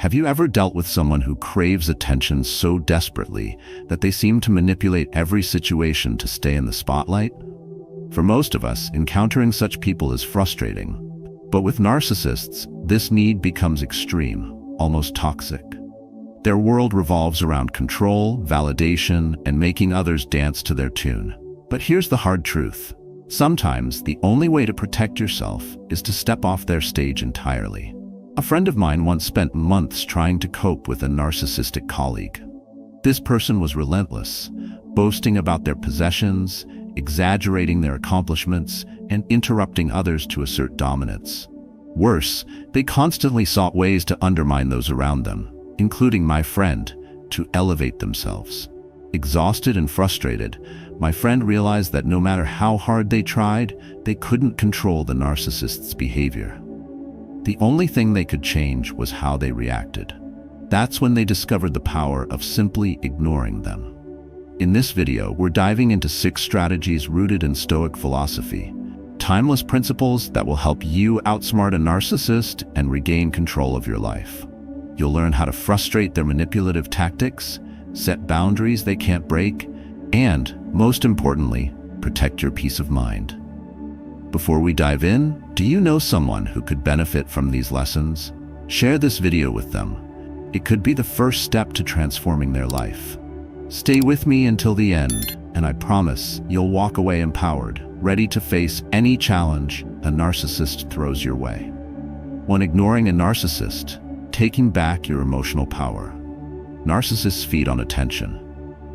Have you ever dealt with someone who craves attention so desperately that they seem to manipulate every situation to stay in the spotlight? For most of us, encountering such people is frustrating. But with narcissists, this need becomes extreme, almost toxic. Their world revolves around control, validation, and making others dance to their tune. But here's the hard truth. Sometimes the only way to protect yourself is to step off their stage entirely. A friend of mine once spent months trying to cope with a narcissistic colleague. This person was relentless, boasting about their possessions, exaggerating their accomplishments, and interrupting others to assert dominance. Worse, they constantly sought ways to undermine those around them, including my friend, to elevate themselves. Exhausted and frustrated, my friend realized that no matter how hard they tried, they couldn't control the narcissist's behavior. The only thing they could change was how they reacted. That's when they discovered the power of simply ignoring them. In this video, we're diving into 6 strategies rooted in Stoic philosophy, timeless principles that will help you outsmart a narcissist and regain control of your life. You'll learn how to frustrate their manipulative tactics, set boundaries they can't break, and, most importantly, protect your peace of mind. Before we dive in, do you know someone who could benefit from these lessons? Share this video with them. It could be the first step to transforming their life. Stay with me until the end, and I promise you'll walk away empowered, ready to face any challenge a narcissist throws your way. When ignoring a narcissist, taking back your emotional power. Narcissists feed on attention.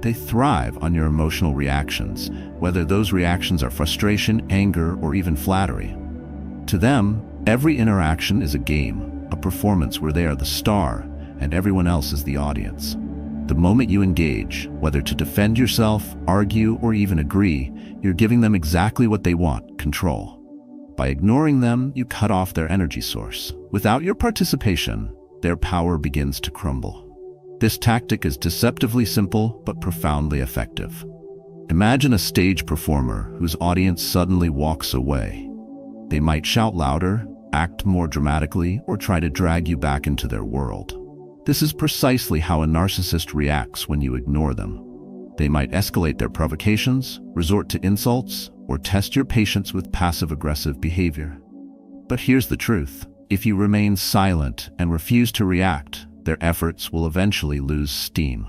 They thrive on your emotional reactions, whether those reactions are frustration, anger, or even flattery. To them, every interaction is a game, a performance where they are the star and everyone else is the audience. The moment you engage, whether to defend yourself, argue, or even agree, you're giving them exactly what they want: control. By ignoring them, you cut off their energy source. Without your participation, their power begins to crumble. This tactic is deceptively simple but profoundly effective. Imagine a stage performer whose audience suddenly walks away. They might shout louder, act more dramatically, or try to drag you back into their world. This is precisely how a narcissist reacts when you ignore them. They might escalate their provocations, resort to insults, or test your patience with passive-aggressive behavior. But here's the truth. If you remain silent and refuse to react, their efforts will eventually lose steam.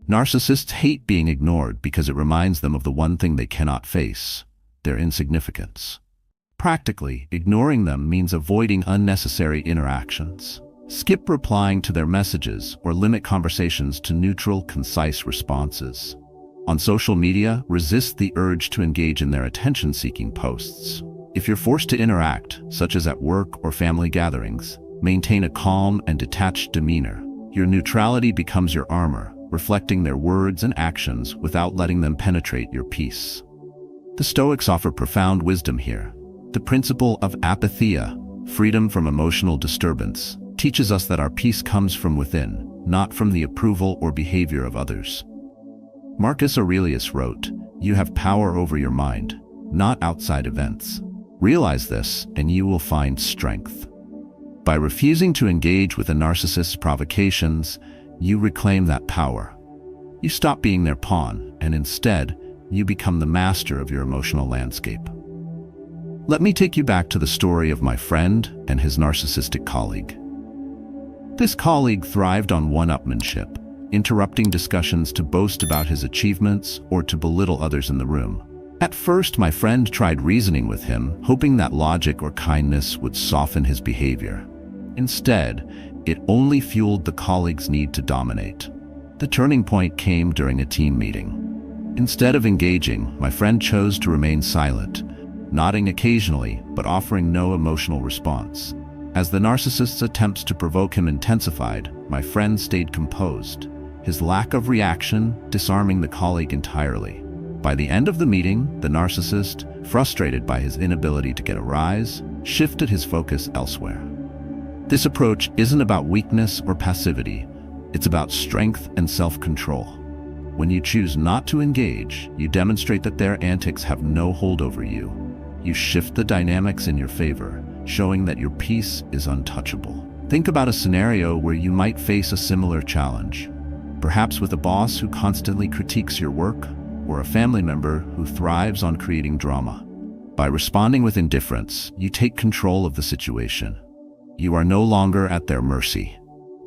Narcissists hate being ignored because it reminds them of the one thing they cannot face: their insignificance. Practically, ignoring them means avoiding unnecessary interactions. Skip replying to their messages or limit conversations to neutral, concise responses. On social media, resist the urge to engage in their attention-seeking posts. If you're forced to interact, such as at work or family gatherings, maintain a calm and detached demeanor. Your neutrality becomes your armor, reflecting their words and actions without letting them penetrate your peace. The Stoics offer profound wisdom here. The principle of apatheia, freedom from emotional disturbance, teaches us that our peace comes from within, not from the approval or behavior of others. Marcus Aurelius wrote, "You have power over your mind, not outside events." Realize this, and you will find strength. By refusing to engage with a narcissist's provocations, you reclaim that power. You stop being their pawn, and instead, you become the master of your emotional landscape. Let me take you back to the story of my friend and his narcissistic colleague. This colleague thrived on one-upmanship, interrupting discussions to boast about his achievements or to belittle others in the room. At first, my friend tried reasoning with him, hoping that logic or kindness would soften his behavior. Instead, it only fueled the colleague's need to dominate. The turning point came during a team meeting. Instead of engaging, my friend chose to remain silent, nodding occasionally but offering no emotional response. As the narcissist's attempts to provoke him intensified, my friend stayed composed, his lack of reaction disarming the colleague entirely. By the end of the meeting, the narcissist, frustrated by his inability to get a rise, shifted his focus elsewhere. This approach isn't about weakness or passivity, it's about strength and self-control. When you choose not to engage, you demonstrate that their antics have no hold over you. You shift the dynamics in your favor, showing that your peace is untouchable. Think about a scenario where you might face a similar challenge, perhaps with a boss who constantly critiques your work, or a family member who thrives on creating drama. By responding with indifference, you take control of the situation. You are no longer at their mercy.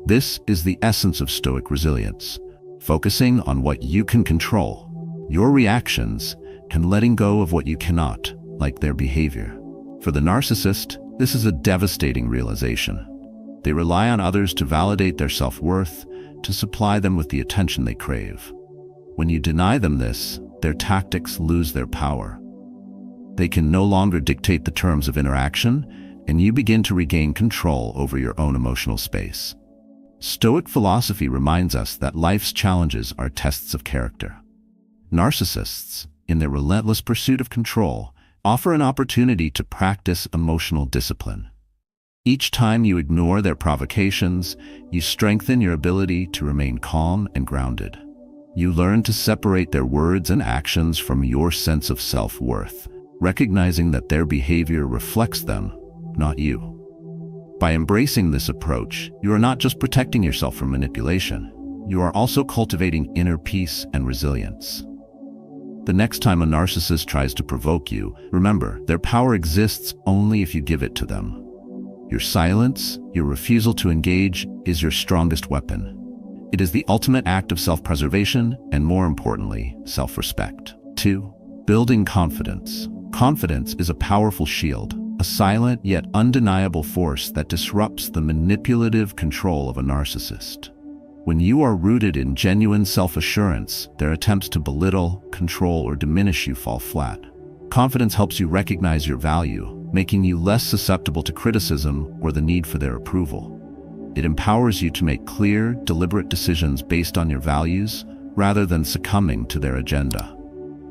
This is the essence of Stoic resilience, focusing on what you can control, your reactions, and letting go of what you cannot, like their behavior. For the narcissist, this is a devastating realization. They rely on others to validate their self-worth, to supply them with the attention they crave. When you deny them this, their tactics lose their power. They can no longer dictate the terms of interaction, and you begin to regain control over your own emotional space. Stoic philosophy reminds us that life's challenges are tests of character. Narcissists, in their relentless pursuit of control, offer an opportunity to practice emotional discipline. Each time you ignore their provocations, you strengthen your ability to remain calm and grounded. You learn to separate their words and actions from your sense of self-worth, recognizing that their behavior reflects them, not you. By embracing this approach, you are not just protecting yourself from manipulation, you are also cultivating inner peace and resilience. The next time a narcissist tries to provoke you, remember, their power exists only if you give it to them. Your silence, your refusal to engage, is your strongest weapon. It is the ultimate act of self-preservation and, more importantly, self-respect. 2. Building confidence. Confidence is a powerful shield, a silent yet undeniable force that disrupts the manipulative control of a narcissist. When you are rooted in genuine self-assurance, their attempts to belittle, control, or diminish you fall flat. Confidence helps you recognize your value, making you less susceptible to criticism or the need for their approval. It empowers you to make clear, deliberate decisions based on your values, rather than succumbing to their agenda.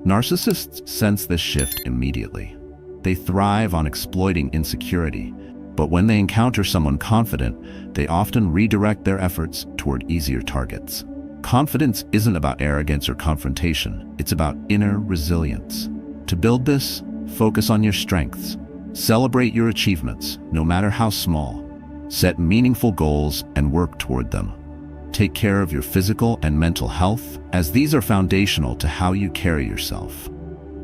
Narcissists sense this shift immediately. They thrive on exploiting insecurity, but when they encounter someone confident, they often redirect their efforts toward easier targets. Confidence isn't about arrogance or confrontation, it's about inner resilience. To build this, focus on your strengths. Celebrate your achievements, no matter how small. Set meaningful goals and work toward them. Take care of your physical and mental health, as these are foundational to how you carry yourself.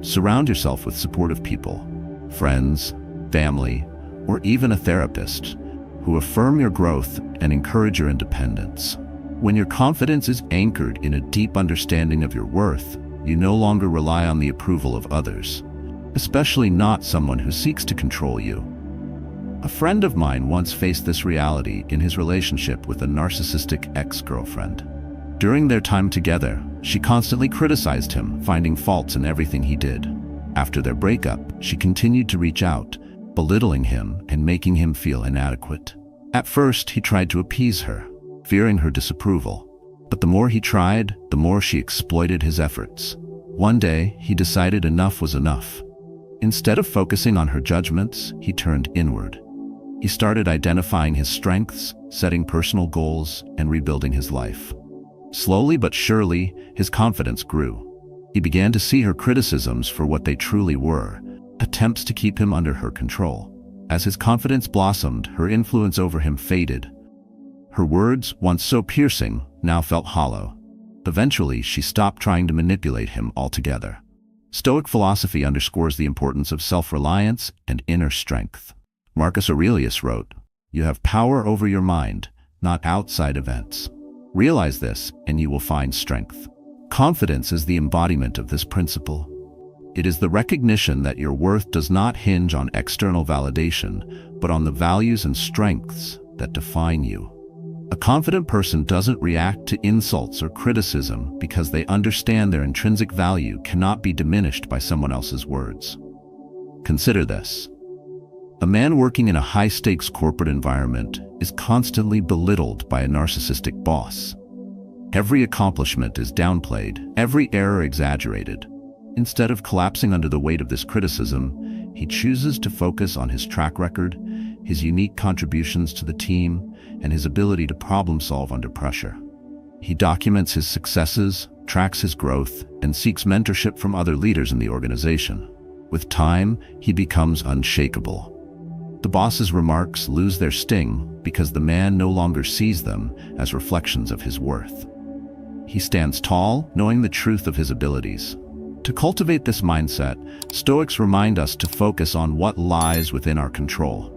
Surround yourself with supportive people, friends, family, or even a therapist, who affirm your growth and encourage your independence. When your confidence is anchored in a deep understanding of your worth, you no longer rely on the approval of others, especially not someone who seeks to control you. A friend of mine once faced this reality in his relationship with a narcissistic ex-girlfriend. During their time together, she constantly criticized him, finding faults in everything he did. After their breakup, she continued to reach out, belittling him and making him feel inadequate. At first, he tried to appease her, fearing her disapproval. But the more he tried, the more she exploited his efforts. One day, he decided enough was enough. Instead of focusing on her judgments, he turned inward. He started identifying his strengths, setting personal goals, and rebuilding his life. Slowly but surely, his confidence grew. He began to see her criticisms for what they truly were, attempts to keep him under her control. As his confidence blossomed, her influence over him faded. Her words, once so piercing, now felt hollow. Eventually, she stopped trying to manipulate him altogether. Stoic philosophy underscores the importance of self-reliance and inner strength. Marcus Aurelius wrote, "You have power over your mind, not outside events. Realize this, and you will find strength." Confidence is the embodiment of this principle. It is the recognition that your worth does not hinge on external validation, but on the values and strengths that define you. A confident person doesn't react to insults or criticism because they understand their intrinsic value cannot be diminished by someone else's words. Consider this. A man working in a high-stakes corporate environment is constantly belittled by a narcissistic boss. Every accomplishment is downplayed, every error exaggerated. Instead of collapsing under the weight of this criticism, he chooses to focus on his track record, his unique contributions to the team, and his ability to problem-solve under pressure. He documents his successes, tracks his growth, and seeks mentorship from other leaders in the organization. With time, he becomes unshakable. The boss's remarks lose their sting because the man no longer sees them as reflections of his worth. He stands tall, knowing the truth of his abilities. To cultivate this mindset, Stoics remind us to focus on what lies within our control.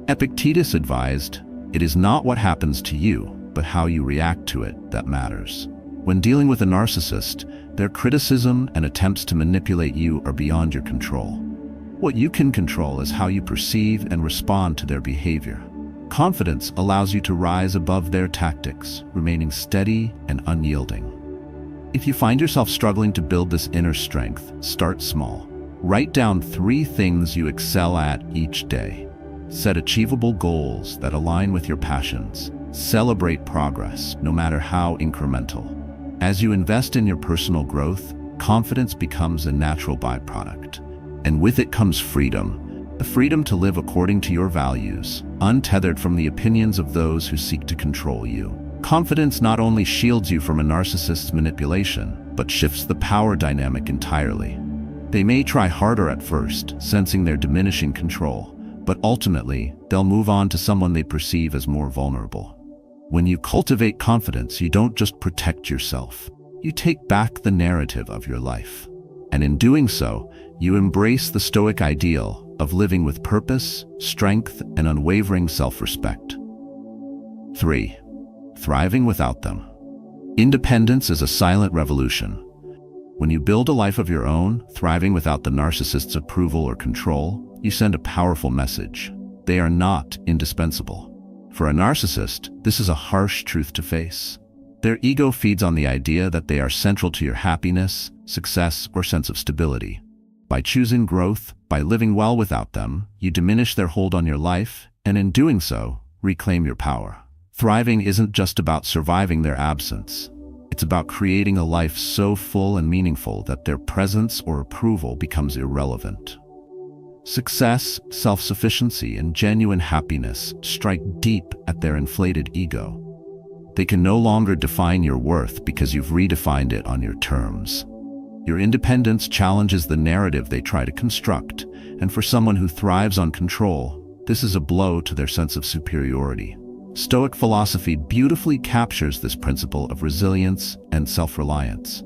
Epictetus advised, "It is not what happens to you, but how you react to it that matters." When dealing with a narcissist, their criticism and attempts to manipulate you are beyond your control. What you can control is how you perceive and respond to their behavior. Confidence allows you to rise above their tactics, remaining steady and unyielding. If you find yourself struggling to build this inner strength, start small. Write down 3 things you excel at each day. Set achievable goals that align with your passions. Celebrate progress, no matter how incremental. As you invest in your personal growth, confidence becomes a natural byproduct. And with it comes freedom. The freedom to live according to your values, untethered from the opinions of those who seek to control you. Confidence not only shields you from a narcissist's manipulation, but shifts the power dynamic entirely. They may try harder at first, sensing their diminishing control, but ultimately, they'll move on to someone they perceive as more vulnerable. When you cultivate confidence, you don't just protect yourself. You take back the narrative of your life. And in doing so, you embrace the Stoic ideal of living with purpose, strength, and unwavering self-respect. 3. Thriving without them. Independence is a silent revolution. When you build a life of your own, thriving without the narcissist's approval or control, you send a powerful message. They are not indispensable. For a narcissist, this is a harsh truth to face. Their ego feeds on the idea that they are central to your happiness, success, or sense of stability. By choosing growth, by living well without them, you diminish their hold on your life, and in doing so, reclaim your power. Thriving isn't just about surviving their absence. It's about creating a life so full and meaningful that their presence or approval becomes irrelevant. Success, self-sufficiency, and genuine happiness strike deep at their inflated ego. They can no longer define your worth because you've redefined it on your terms. Your independence challenges the narrative they try to construct, and for someone who thrives on control, this is a blow to their sense of superiority. Stoic philosophy beautifully captures this principle of resilience and self-reliance.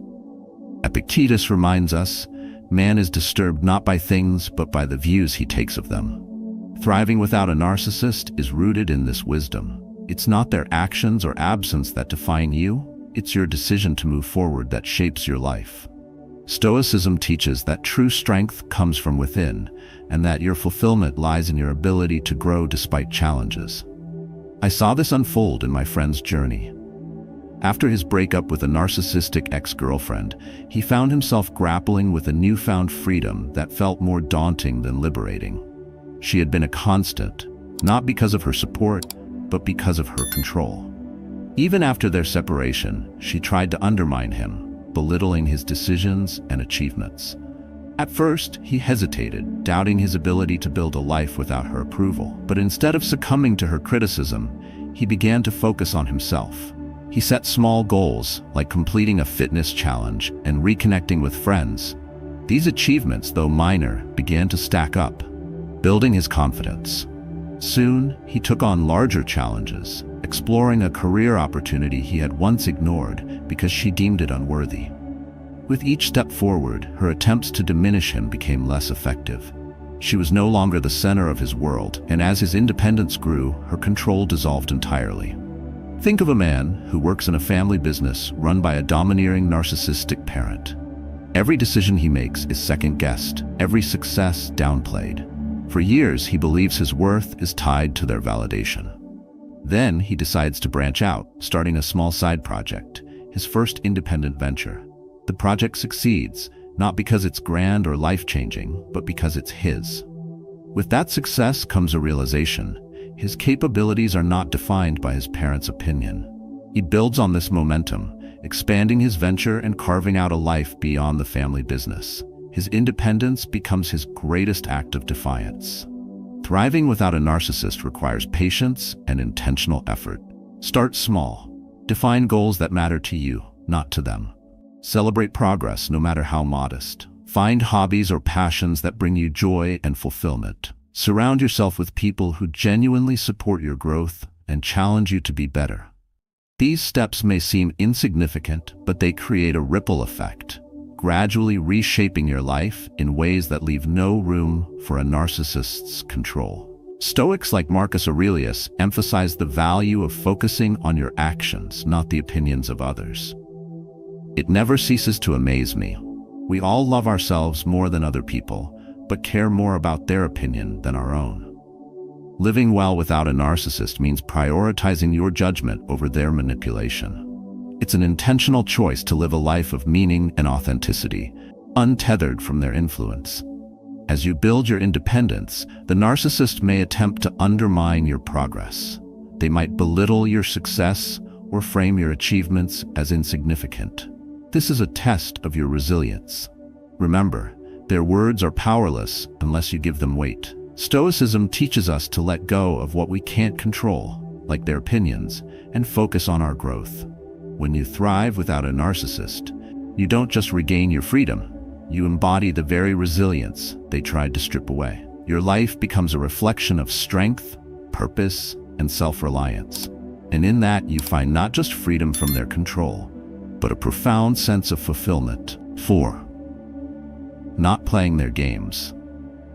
Epictetus reminds us, man is disturbed not by things but by the views he takes of them. Thriving without a narcissist is rooted in this wisdom. It's not their actions or absence that define you, it's your decision to move forward that shapes your life. Stoicism teaches that true strength comes from within, and that your fulfillment lies in your ability to grow despite challenges. I saw this unfold in my friend's journey. After his breakup with a narcissistic ex-girlfriend, he found himself grappling with a newfound freedom that felt more daunting than liberating. She had been a constant, not because of her support, but because of her control. Even after their separation, she tried to undermine him, belittling his decisions and achievements. At first, he hesitated, doubting his ability to build a life without her approval. But instead of succumbing to her criticism, he began to focus on himself. He set small goals, like completing a fitness challenge and reconnecting with friends. These achievements, though minor, began to stack up, building his confidence. Soon, he took on larger challenges, exploring a career opportunity he had once ignored because she deemed it unworthy. With each step forward, her attempts to diminish him became less effective. She was no longer the center of his world, and as his independence grew, her control dissolved entirely. Think of a man who works in a family business run by a domineering narcissistic parent. Every decision he makes is second-guessed, every success downplayed. For years, he believes his worth is tied to their validation. Then he decides to branch out, starting a small side project, his first independent venture. The project succeeds, not because it's grand or life-changing, but because it's his. With that success comes a realization. His capabilities are not defined by his parents' opinion. He builds on this momentum, expanding his venture and carving out a life beyond the family business. His independence becomes his greatest act of defiance. Thriving without a narcissist requires patience and intentional effort. Start small. Define goals that matter to you, not to them. Celebrate progress, no matter how modest. Find hobbies or passions that bring you joy and fulfillment. Surround yourself with people who genuinely support your growth and challenge you to be better. These steps may seem insignificant, but they create a ripple effect, gradually reshaping your life in ways that leave no room for a narcissist's control. Stoics like Marcus Aurelius emphasize the value of focusing on your actions, not the opinions of others. It never ceases to amaze me. We all love ourselves more than other people, but care more about their opinion than our own. Living well without a narcissist means prioritizing your judgment over their manipulation. It's an intentional choice to live a life of meaning and authenticity, untethered from their influence. As you build your independence, the narcissist may attempt to undermine your progress. They might belittle your success or frame your achievements as insignificant. This is a test of your resilience. Remember, their words are powerless unless you give them weight. Stoicism teaches us to let go of what we can't control, like their opinions, and focus on our growth. When you thrive without a narcissist, you don't just regain your freedom, you embody the very resilience they tried to strip away. Your life becomes a reflection of strength, purpose, and self-reliance. And in that, you find not just freedom from their control, but a profound sense of fulfillment. 4. Not playing their games.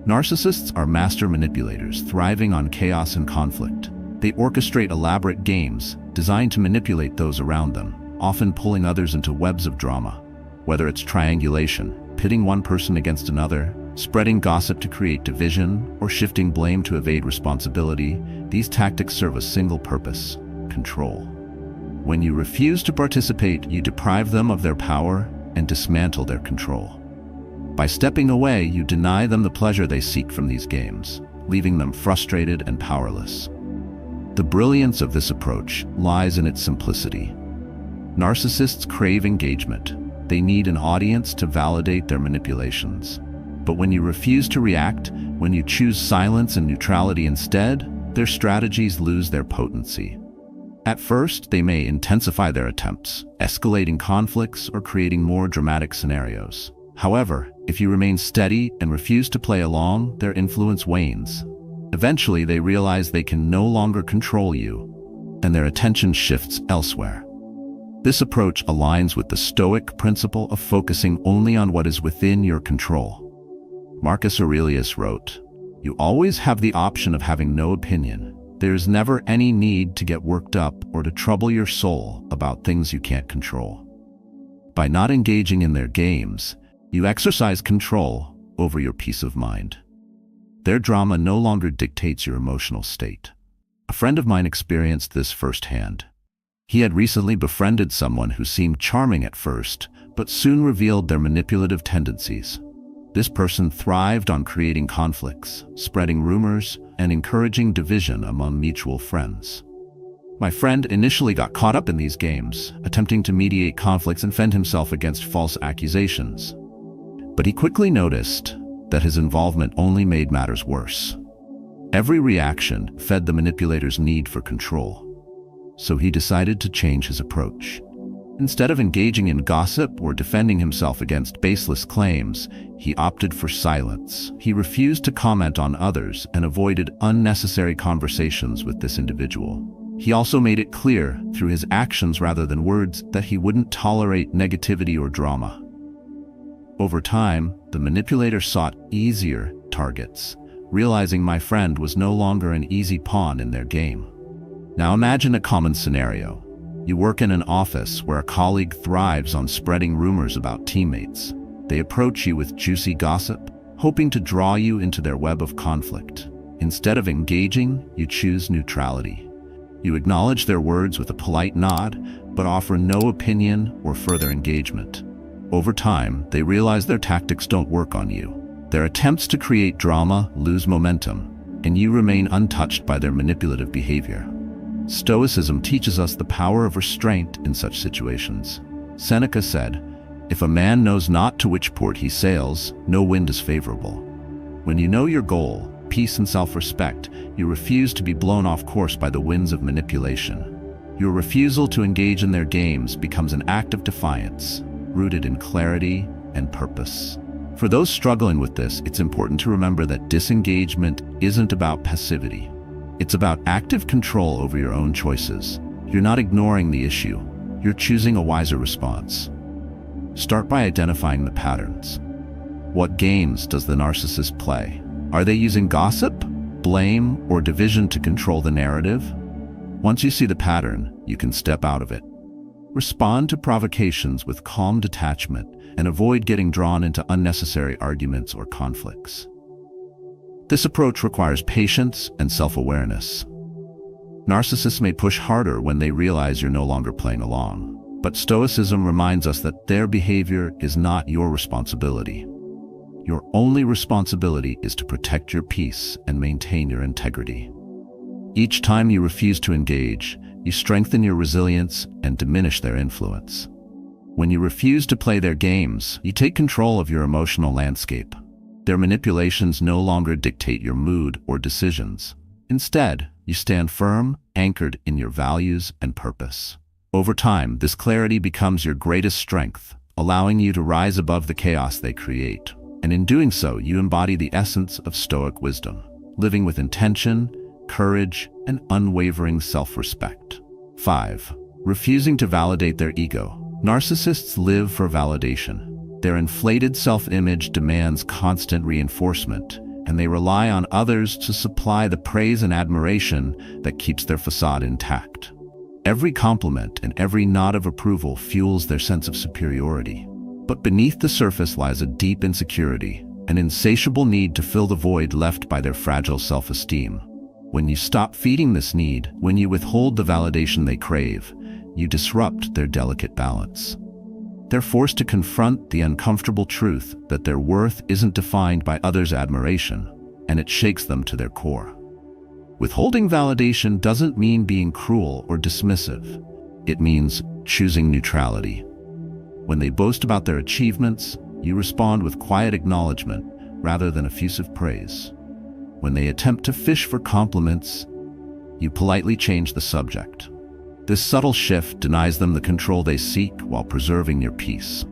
Narcissists are master manipulators, thriving on chaos and conflict. They orchestrate elaborate games designed to manipulate those around them, often pulling others into webs of drama. Whether it's triangulation, pitting one person against another, spreading gossip to create division, or shifting blame to evade responsibility, these tactics serve a single purpose: control. When you refuse to participate, you deprive them of their power and dismantle their control. By stepping away, you deny them the pleasure they seek from these games, leaving them frustrated and powerless. The brilliance of this approach lies in its simplicity. Narcissists crave engagement. They need an audience to validate their manipulations. But when you refuse to react, when you choose silence and neutrality instead, their strategies lose their potency. At first, they may intensify their attempts, escalating conflicts or creating more dramatic scenarios. However, if you remain steady and refuse to play along, their influence wanes. Eventually, they realize they can no longer control you, and their attention shifts elsewhere. This approach aligns with the Stoic principle of focusing only on what is within your control. Marcus Aurelius wrote, "You always have the option of having no opinion. There is never any need to get worked up or to trouble your soul about things you can't control." By not engaging in their games, you exercise control over your peace of mind. Their drama no longer dictates your emotional state. A friend of mine experienced this firsthand. He had recently befriended someone who seemed charming at first, but soon revealed their manipulative tendencies. This person thrived on creating conflicts, spreading rumors, and encouraging division among mutual friends. My friend initially got caught up in these games, attempting to mediate conflicts and fend himself against false accusations. But he quickly noticed that his involvement only made matters worse. Every reaction fed the manipulator's need for control. So he decided to change his approach. Instead of engaging in gossip or defending himself against baseless claims, he opted for silence. He refused to comment on others and avoided unnecessary conversations with this individual. He also made it clear, through his actions rather than words, that he wouldn't tolerate negativity or drama. Over time, the manipulator sought easier targets, realizing my friend was no longer an easy pawn in their game. Now imagine a common scenario. You work in an office where a colleague thrives on spreading rumors about teammates. They approach you with juicy gossip, hoping to draw you into their web of conflict. Instead of engaging, you choose neutrality. You acknowledge their words with a polite nod, but offer no opinion or further engagement. Over time, they realize their tactics don't work on you. Their attempts to create drama lose momentum, and you remain untouched by their manipulative behavior. Stoicism teaches us the power of restraint in such situations. Seneca said, "If a man knows not to which port he sails, no wind is favorable." When you know your goal, peace and self-respect, you refuse to be blown off course by the winds of manipulation. Your refusal to engage in their games becomes an act of defiance, rooted in clarity and purpose. For those struggling with this, it's important to remember that disengagement isn't about passivity. It's about active control over your own choices. You're not ignoring the issue. You're choosing a wiser response. Start by identifying the patterns. What games does the narcissist play? Are they using gossip, blame, or division to control the narrative? Once you see the pattern, you can step out of it. Respond to provocations with calm detachment and avoid getting drawn into unnecessary arguments or conflicts. This approach requires patience and self-awareness. Narcissists may push harder when they realize you're no longer playing along, but Stoicism reminds us that their behavior is not your responsibility. Your only responsibility is to protect your peace and maintain your integrity. Each time you refuse to engage, you strengthen your resilience and diminish their influence. When you refuse to play their games, you take control of your emotional landscape. Their manipulations no longer dictate your mood or decisions. Instead, you stand firm, anchored in your values and purpose. Over time, this clarity becomes your greatest strength, allowing you to rise above the chaos they create. And in doing so, you embody the essence of Stoic wisdom, living with intention, courage, and unwavering self-respect. 5. Refusing to validate their ego. Narcissists live for validation. Their inflated self-image demands constant reinforcement, and they rely on others to supply the praise and admiration that keeps their facade intact. Every compliment and every nod of approval fuels their sense of superiority. But beneath the surface lies a deep insecurity, an insatiable need to fill the void left by their fragile self-esteem. When you stop feeding this need, when you withhold the validation they crave, you disrupt their delicate balance. They're forced to confront the uncomfortable truth that their worth isn't defined by others' admiration, and it shakes them to their core. Withholding validation doesn't mean being cruel or dismissive. It means choosing neutrality. When they boast about their achievements, you respond with quiet acknowledgement rather than effusive praise. When they attempt to fish for compliments, you politely change the subject. This subtle shift denies them the control they seek while preserving your peace.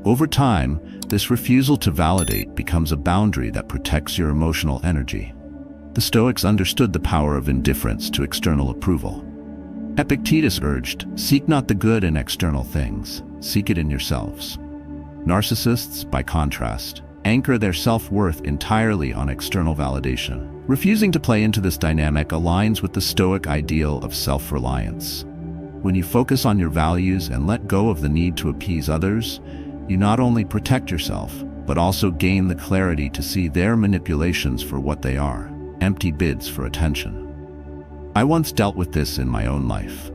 Over time, this refusal to validate becomes a boundary that protects your emotional energy. The Stoics understood the power of indifference to external approval. Epictetus urged, "Seek not the good in external things, seek it in yourselves." Narcissists, by contrast, anchor their self-worth entirely on external validation. Refusing to play into this dynamic aligns with the Stoic ideal of self-reliance. When you focus on your values and let go of the need to appease others, you not only protect yourself, but also gain the clarity to see their manipulations for what they are, empty bids for attention. I once dealt with this in my own life.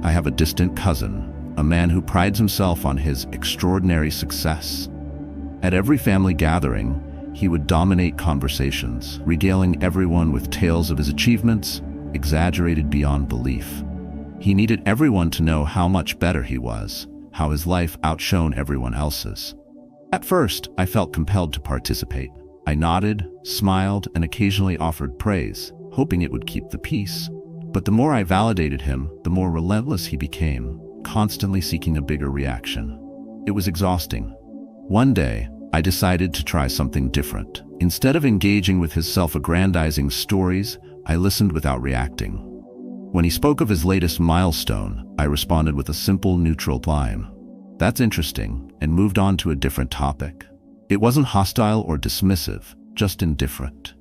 I have a distant cousin, a man who prides himself on his extraordinary success. At every family gathering, he would dominate conversations, regaling everyone with tales of his achievements, exaggerated beyond belief. He needed everyone to know how much better he was, how his life outshone everyone else's. At first, I felt compelled to participate. I nodded, smiled, and occasionally offered praise, hoping it would keep the peace. But the more I validated him, the more relentless he became, constantly seeking a bigger reaction. It was exhausting. One day, I decided to try something different. Instead of engaging with his self-aggrandizing stories, I listened without reacting. When he spoke of his latest milestone, I responded with a simple, neutral line. "That's interesting," and moved on to a different topic. It wasn't hostile or dismissive, just indifferent.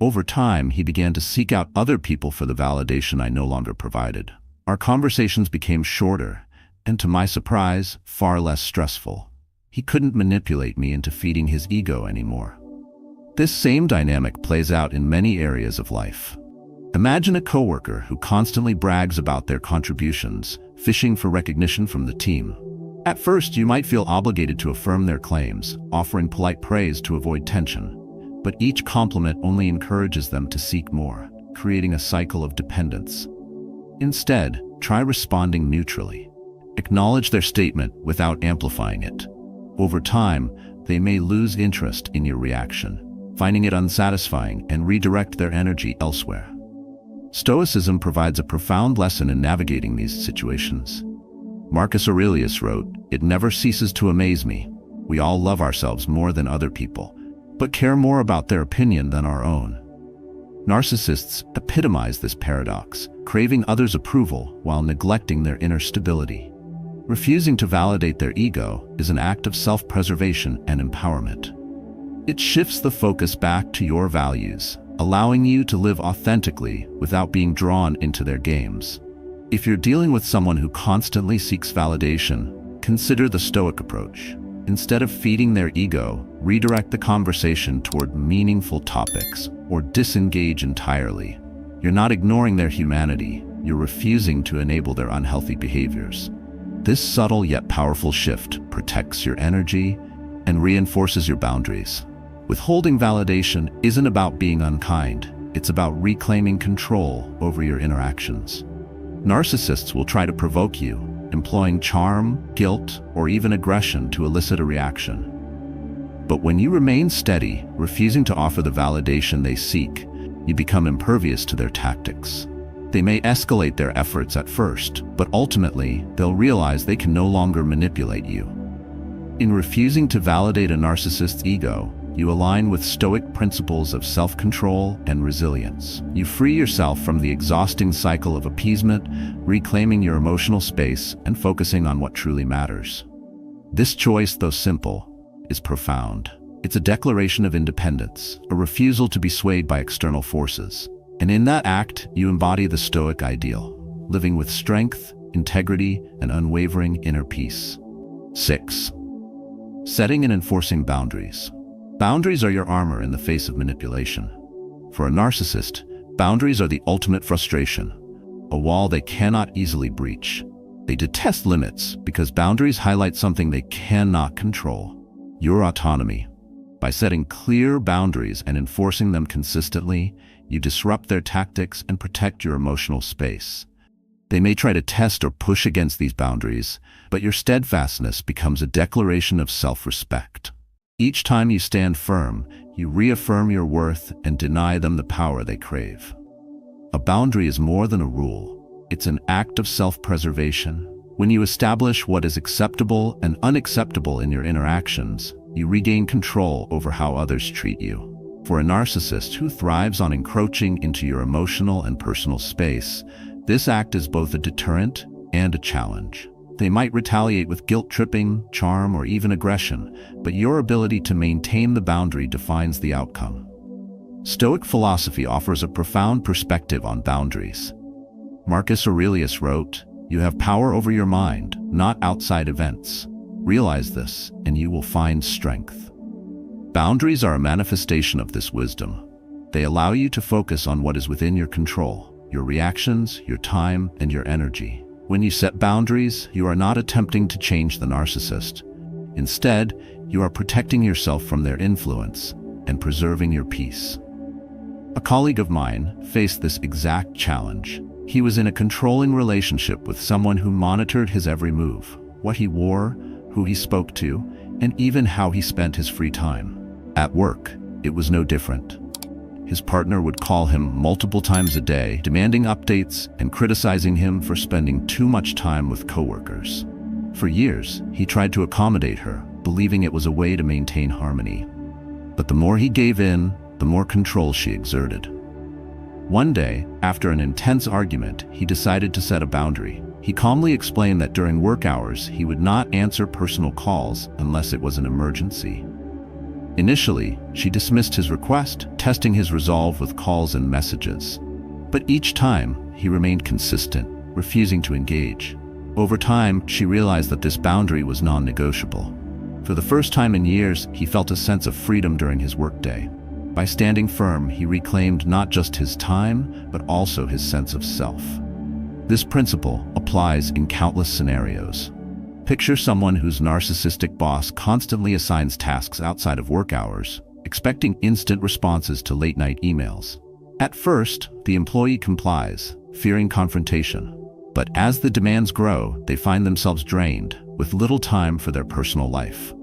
Over time, he began to seek out other people for the validation I no longer provided. Our conversations became shorter, and to my surprise, far less stressful. He couldn't manipulate me into feeding his ego anymore. This same dynamic plays out in many areas of life. Imagine a coworker who constantly brags about their contributions, fishing for recognition from the team. At first, you might feel obligated to affirm their claims, offering polite praise to avoid tension. But each compliment only encourages them to seek more, creating a cycle of dependence. Instead, try responding neutrally. Acknowledge their statement without amplifying it. Over time, they may lose interest in your reaction, finding it unsatisfying and redirect their energy elsewhere. Stoicism provides a profound lesson in navigating these situations. Marcus Aurelius wrote, "It never ceases to amaze me. We all love ourselves more than other people, but care more about their opinion than our own. Narcissists epitomize this paradox, craving others' approval while neglecting their inner stability. Refusing to validate their ego is an act of self-preservation and empowerment. It shifts the focus back to your values, allowing you to live authentically without being drawn into their games. If you're dealing with someone who constantly seeks validation, consider the Stoic approach. Instead of feeding their ego, redirect the conversation toward meaningful topics or disengage entirely. You're not ignoring their humanity, you're refusing to enable their unhealthy behaviors. This subtle yet powerful shift protects your energy and reinforces your boundaries. Withholding validation isn't about being unkind, it's about reclaiming control over your interactions. Narcissists will try to provoke you, employing charm, guilt, or even aggression to elicit a reaction. But when you remain steady, refusing to offer the validation they seek, you become impervious to their tactics. They may escalate their efforts at first, but ultimately, they'll realize they can no longer manipulate you. In refusing to validate a narcissist's ego, you align with Stoic principles of self-control and resilience. You free yourself from the exhausting cycle of appeasement, reclaiming your emotional space and focusing on what truly matters. This choice, though simple, is profound. It's a declaration of independence, a refusal to be swayed by external forces. And in that act, you embody the Stoic ideal, living with strength, integrity, and unwavering inner peace. 6. Setting and enforcing boundaries. Boundaries are your armor in the face of manipulation. For a narcissist, boundaries are the ultimate frustration, a wall they cannot easily breach. They detest limits because boundaries highlight something they cannot control: your autonomy. By setting clear boundaries and enforcing them consistently, you disrupt their tactics and protect your emotional space. They may try to test or push against these boundaries, but your steadfastness becomes a declaration of self-respect. Each time you stand firm, you reaffirm your worth and deny them the power they crave. A boundary is more than a rule. It's an act of self-preservation. When you establish what is acceptable and unacceptable in your interactions, you regain control over how others treat you. For a narcissist who thrives on encroaching into your emotional and personal space, this act is both a deterrent and a challenge. They might retaliate with guilt-tripping, charm, or even aggression, but your ability to maintain the boundary defines the outcome. Stoic philosophy offers a profound perspective on boundaries. Marcus Aurelius wrote, "You have power over your mind, not outside events. Realize this, and you will find strength." Boundaries are a manifestation of this wisdom. They allow you to focus on what is within your control: your reactions, your time, and your energy. When you set boundaries, you are not attempting to change the narcissist. Instead, you are protecting yourself from their influence and preserving your peace. A colleague of mine faced this exact challenge. He was in a controlling relationship with someone who monitored his every move, what he wore, who he spoke to, and even how he spent his free time. At work, it was no different. His partner would call him multiple times a day, demanding updates and criticizing him for spending too much time with coworkers. For years, he tried to accommodate her, believing it was a way to maintain harmony. But the more he gave in, the more control she exerted. One day, after an intense argument, he decided to set a boundary. He calmly explained that during work hours, he would not answer personal calls unless it was an emergency. Initially, she dismissed his request, testing his resolve with calls and messages. But each time, he remained consistent, refusing to engage. Over time, she realized that this boundary was non-negotiable. For the first time in years, he felt a sense of freedom during his workday. By standing firm, he reclaimed not just his time, but also his sense of self. This principle applies in countless scenarios. Picture someone whose narcissistic boss constantly assigns tasks outside of work hours, expecting instant responses to late-night emails. At first, the employee complies, fearing confrontation. But as the demands grow, they find themselves drained, with little time for their personal life.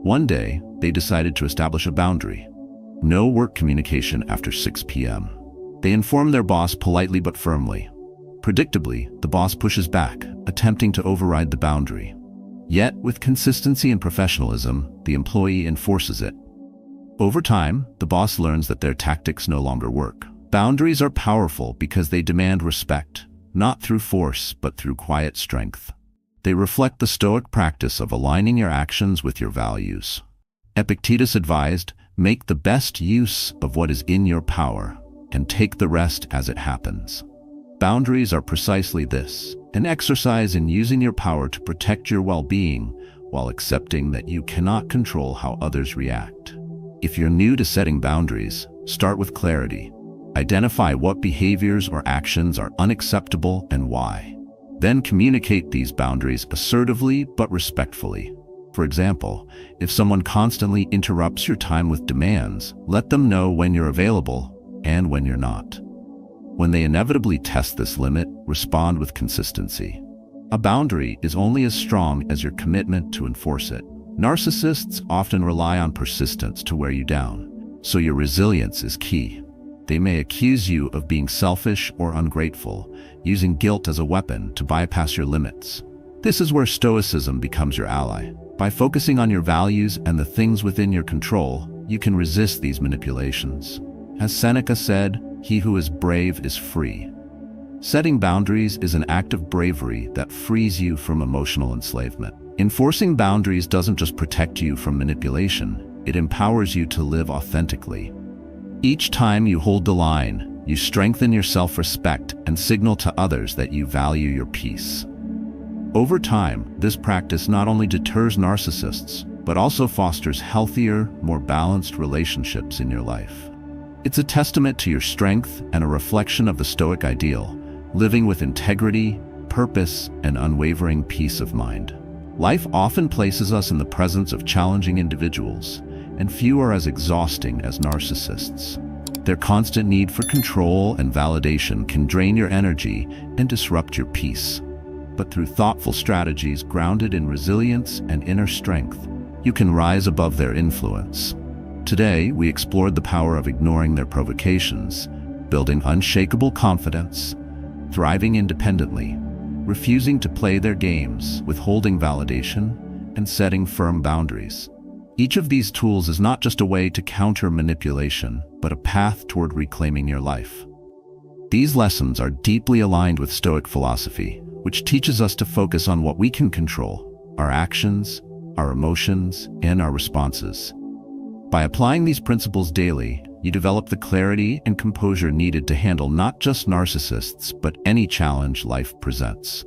One day, they decided to establish a boundary: no work communication after 6 p.m. They inform their boss politely but firmly. Predictably, the boss pushes back, attempting to override the boundary. Yet, with consistency and professionalism, the employee enforces it. Over time, the boss learns that their tactics no longer work. Boundaries are powerful because they demand respect, not through force, but through quiet strength. They reflect the Stoic practice of aligning your actions with your values. Epictetus advised, "Make the best use of what is in your power, and take the rest as it happens." Boundaries are precisely this, an exercise in using your power to protect your well-being while accepting that you cannot control how others react. If you're new to setting boundaries, start with clarity. Identify what behaviors or actions are unacceptable and why. Then communicate these boundaries assertively but respectfully. For example, if someone constantly interrupts your time with demands, let them know when you're available and when you're not. When they inevitably test this limit, respond with consistency. A boundary is only as strong as your commitment to enforce it. Narcissists often rely on persistence to wear you down, so your resilience is key. They may accuse you of being selfish or ungrateful, using guilt as a weapon to bypass your limits. This is where Stoicism becomes your ally. By focusing on your values and the things within your control, you can resist these manipulations. As Seneca said, "He who is brave is free." Setting boundaries is an act of bravery that frees you from emotional enslavement. Enforcing boundaries doesn't just protect you from manipulation, it empowers you to live authentically. Each time you hold the line, you strengthen your self-respect and signal to others that you value your peace. Over time, this practice not only deters narcissists, but also fosters healthier, more balanced relationships in your life. It's a testament to your strength and a reflection of the Stoic ideal, living with integrity, purpose, and unwavering peace of mind. Life often places us in the presence of challenging individuals, and few are as exhausting as narcissists. Their constant need for control and validation can drain your energy and disrupt your peace. But through thoughtful strategies grounded in resilience and inner strength, you can rise above their influence. Today, we explored the power of ignoring their provocations, building unshakable confidence, thriving independently, refusing to play their games, withholding validation, and setting firm boundaries. Each of these tools is not just a way to counter manipulation, but a path toward reclaiming your life. These lessons are deeply aligned with Stoic philosophy, which teaches us to focus on what we can control: our actions, our emotions, and our responses. By applying these principles daily, you develop the clarity and composure needed to handle not just narcissists, but any challenge life presents.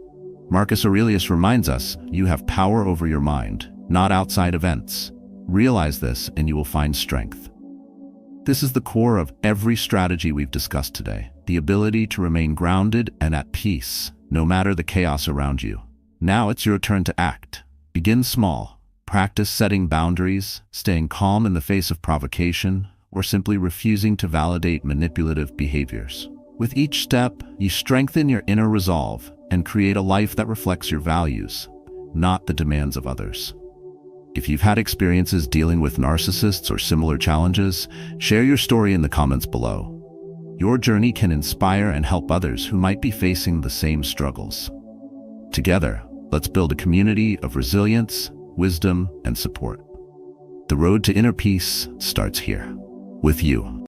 Marcus Aurelius reminds us, you have power over your mind, not outside events. Realize this and you will find strength. This is the core of every strategy we've discussed today, the ability to remain grounded and at peace, no matter the chaos around you. Now it's your turn to act. Begin small. Practice setting boundaries, staying calm in the face of provocation, or simply refusing to validate manipulative behaviors. With each step, you strengthen your inner resolve and create a life that reflects your values, not the demands of others. If you've had experiences dealing with narcissists or similar challenges, share your story in the comments below. Your journey can inspire and help others who might be facing the same struggles. Together, let's build a community of resilience, wisdom, and support. The road to inner peace starts here, with you.